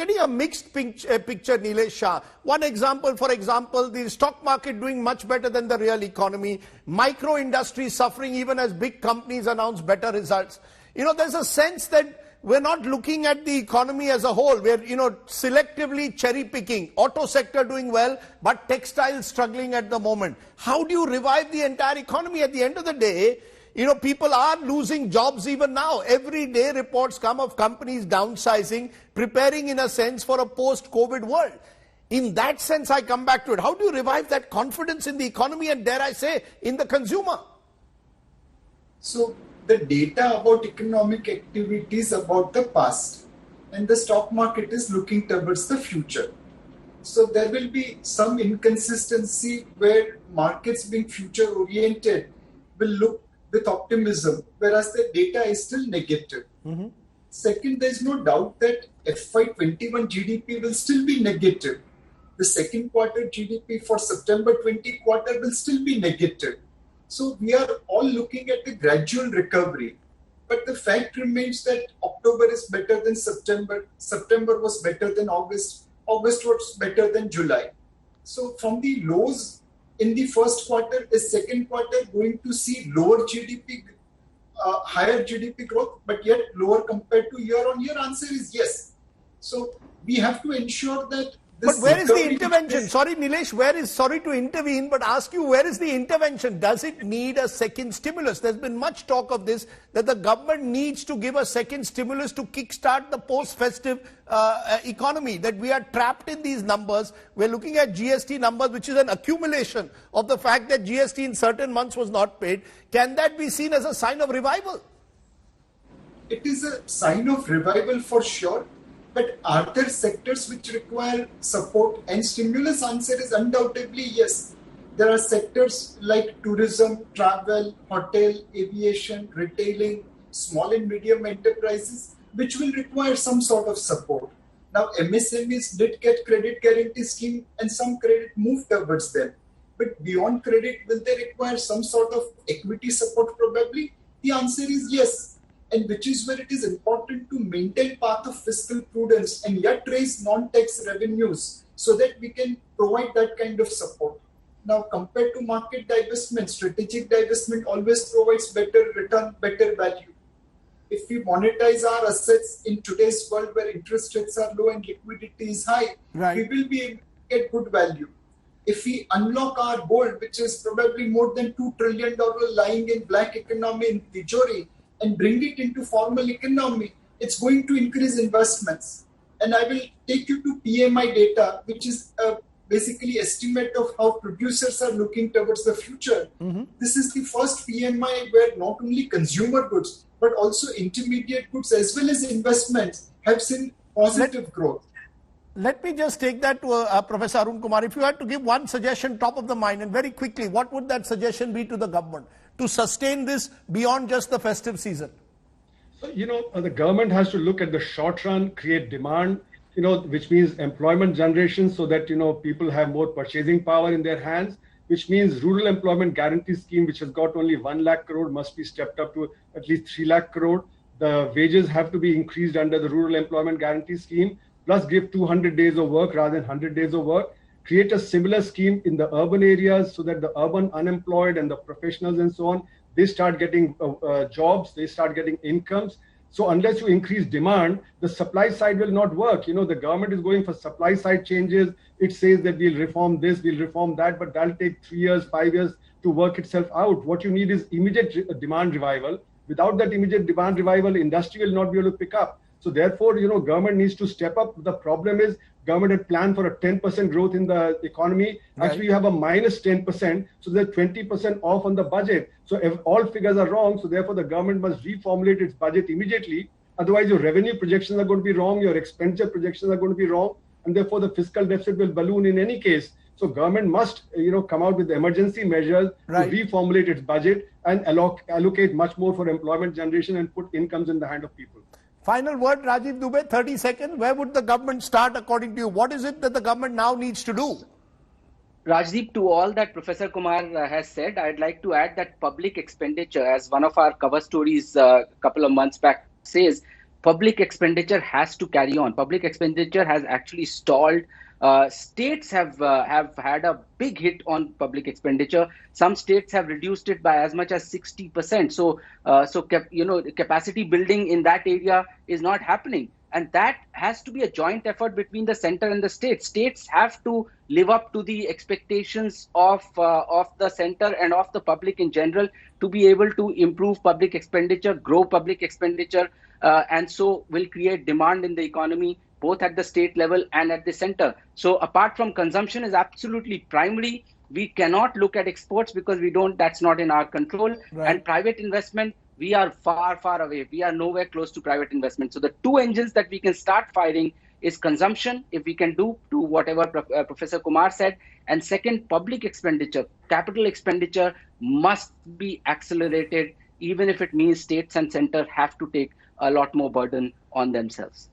getting a mixed picture, Nilesh Shah. One example, for example, the stock market doing much better than the real economy. Micro industry suffering even as big companies announce better results. There's a sense that we're not looking at the economy as a whole. We're, selectively cherry picking. Auto sector doing well, but textiles struggling at the moment. How do you revive the entire economy? At the end of the day, people are losing jobs even now. Every day reports come of companies downsizing, preparing in a sense for a post-COVID world. In that sense, I come back to it. How do you revive that confidence in the economy and, dare I say, in the consumer? So the data about economic activities about the past, and the stock market is looking towards the future. So there will be some inconsistency where markets being future oriented will look with optimism, whereas the data is still negative. Mm-hmm. Second, there is no doubt that FY21 GDP will still be negative. The second quarter GDP for September 20 quarter will still be negative. So we are all looking at a gradual recovery. But the fact remains that October is better than September. September was better than August. August was better than July. So from the lows in the first quarter, is second quarter going to see lower GDP, higher GDP growth, but yet lower compared to year-on-year? Answer is yes. So we have to ensure that this. But where is the intervention? Sorry, Nilesh, sorry to intervene, but ask you, where is the intervention? Does it need a second stimulus? There's been much talk of this, that the government needs to give a second stimulus to kickstart the post-festive economy, that we are trapped in these numbers. We're looking at GST numbers, which is an accumulation of the fact that GST in certain months was not paid. Can that be seen as a sign of revival? It is a sign of revival for sure. But are there sectors which require support and stimulus? Answer is undoubtedly yes. There are sectors like tourism, travel, hotel, aviation, retailing, small and medium enterprises, which will require some sort of support. Now, MSMEs did get credit guarantee scheme and some credit moved towards them. But beyond credit, will they require some sort of equity support probably? The answer is yes. And which is where it is important to maintain path of fiscal prudence and yet raise non-tax revenues so that we can provide that kind of support. Now, compared to market divestment, strategic divestment always provides better return, better value. If we monetize our assets in today's world where interest rates are low and liquidity is high, we will be able to get good value. If we unlock our gold, which is probably more than $2 trillion lying in black economy in Tijori, and bring it into formal economy, it's going to increase investments. And I will take you to PMI data, which is basically estimate of how producers are looking towards the future. Mm-hmm. This is the first PMI where not only consumer goods, but also intermediate goods as well as investments have seen positive growth. Let me just take that to Professor Arun Kumar. If you had to give one suggestion top of the mind and very quickly, what would that suggestion be to the government to sustain this beyond just the festive season? So, the government has to look at the short run, create demand, which means employment generation so that, people have more purchasing power in their hands, which means rural employment guarantee scheme, which has got only 1 lakh crore, must be stepped up to at least 3 lakh crore. The wages have to be increased under the rural employment guarantee scheme, plus give 200 days of work rather than 100 days of work. Create a similar scheme in the urban areas so that the urban unemployed and the professionals and so on, they start getting jobs, they start getting incomes. So unless you increase demand, the supply side will not work. The government is going for supply side changes. It says that we'll reform this, we'll reform that, but that'll take 3 years, 5 years to work itself out. What you need is immediate demand revival. Without that immediate demand revival, industry will not be able to pick up. So therefore, government needs to step up. The problem is government had planned for a 10% growth in the economy. Right. Actually, you have a minus 10%. So they're 20% off on the budget. So if all figures are wrong, so therefore the government must reformulate its budget immediately. Otherwise, your revenue projections are going to be wrong. Your expenditure projections are going to be wrong. And therefore, the fiscal deficit will balloon in any case. So government must, come out with emergency measures to reformulate its budget and allocate much more for employment generation and put incomes in the hand of people. Final word, Rajeev Dubey, 30 seconds. Where would the government start according to you? What is it that the government now needs to do? Rajdeep, to all that Professor Kumar has said, I'd like to add that public expenditure, as one of our cover stories a couple of months back says, public expenditure has to carry on. Public expenditure has actually stalled. States have had a big hit on public expenditure. Some states have reduced it by as much as 60%. Capacity building in that area is not happening, and that has to be a joint effort between the center and the states. States have to live up to the expectations of the center and of the public in general to be able to improve public expenditure, grow public expenditure, and so will create demand in the economy, both at the state level and at the center. So apart from consumption is absolutely primary. We cannot look at exports because that's not in our control. Right. And private investment, we are far, far away. We are nowhere close to private investment. So the two engines that we can start firing is consumption, if we can do whatever Professor Kumar said. And second, public expenditure, capital expenditure must be accelerated, even if it means states and center have to take a lot more burden on themselves.